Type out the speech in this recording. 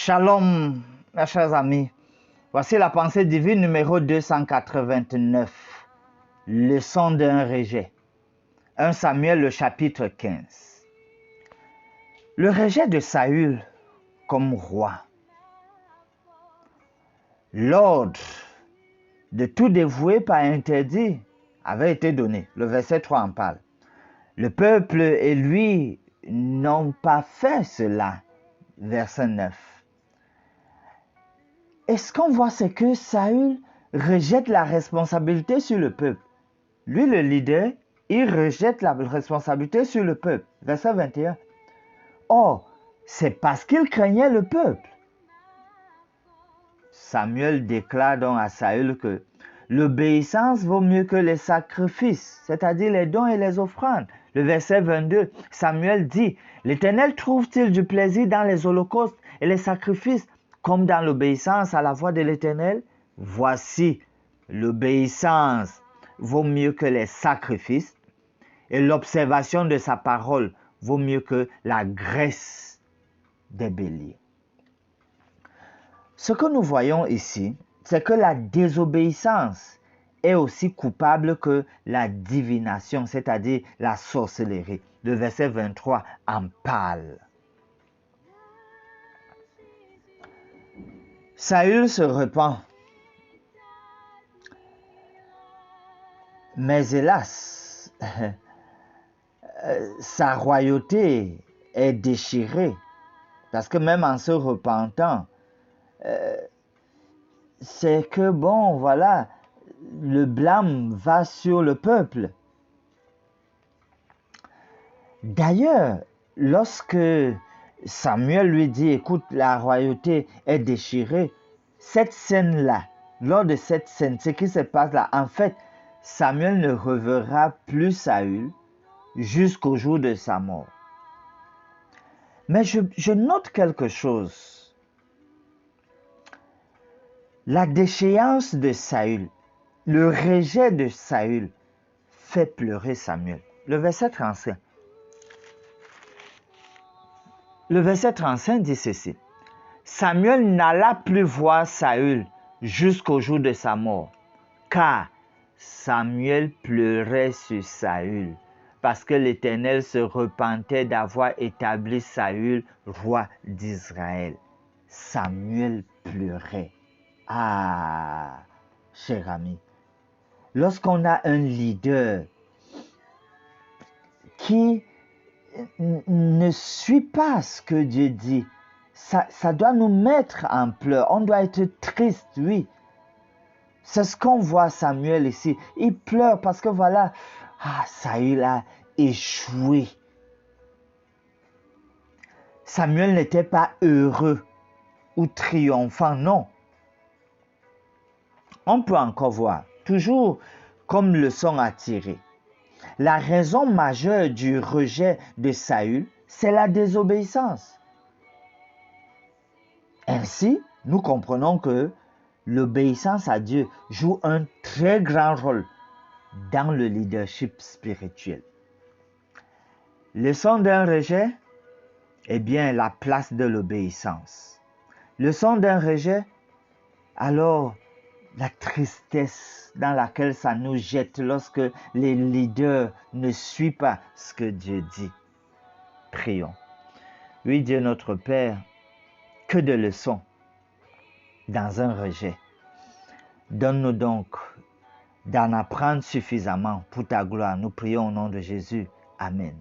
Shalom, mes chers amis. Voici la pensée divine numéro 289. Leçon d'un rejet. 1 Samuel, le chapitre 15. Le rejet de Saül comme roi. L'ordre de tout dévouer par interdit avait été donné. Le verset 3 en parle. Le peuple et lui n'ont pas fait cela. Verset 9. Et ce qu'on voit, c'est que Saül rejette la responsabilité sur le peuple. Lui, le leader, il rejette la responsabilité sur le peuple. Verset 21. Or, c'est parce qu'il craignait le peuple. Samuel déclare donc à Saül que l'obéissance vaut mieux que les sacrifices, c'est-à-dire les dons et les offrandes. Le verset 22, Samuel dit, « L'Éternel trouve-t-il du plaisir dans les holocaustes et les sacrifices comme dans l'obéissance à la voix de l'Éternel? Voici, l'obéissance vaut mieux que les sacrifices et l'observation de sa parole vaut mieux que la graisse des béliers. » Ce que nous voyons ici, c'est que la désobéissance est aussi coupable que la divination, c'est-à-dire la sorcellerie. Le verset 23 en parle. Saül se repent. Mais hélas, sa royauté est déchirée. Parce que même en se repentant, c'est que bon, voilà, le blâme va sur le peuple. D'ailleurs, lorsque Samuel lui dit, écoute, la royauté est déchirée, cette scène-là, lors de cette scène, ce qui se passe là, en fait, Samuel ne reverra plus Saül jusqu'au jour de sa mort. Mais je note quelque chose. La déchéance de Saül, le rejet de Saül fait pleurer Samuel. Le verset 35. Le verset 35 dit ceci. Samuel n'alla plus voir Saül jusqu'au jour de sa mort, car Samuel pleurait sur Saül, parce que l'Éternel se repentait d'avoir établi Saül roi d'Israël. Samuel pleurait. Ah, cher ami, lorsqu'on a un leader qui ne suit pas ce que Dieu dit, ça doit nous mettre en pleurs. On doit être triste, oui. C'est ce qu'on voit Samuel ici. Il pleure parce que voilà, Saül a échoué. Samuel n'était pas heureux ou triomphant, non. On peut encore voir, toujours comme leçon à tirer. La raison majeure du rejet de Saül, c'est la désobéissance. Ainsi, nous comprenons que l'obéissance à Dieu joue un très grand rôle dans le leadership spirituel. Leçon d'un rejet, eh bien, la place de l'obéissance. Leçon d'un rejet, alors, la tristesse dans laquelle ça nous jette lorsque les leaders ne suivent pas ce que Dieu dit. Prions. Oui, Dieu notre Père, que de leçons dans un rejet. Donne-nous donc d'en apprendre suffisamment pour ta gloire. Nous prions au nom de Jésus. Amen.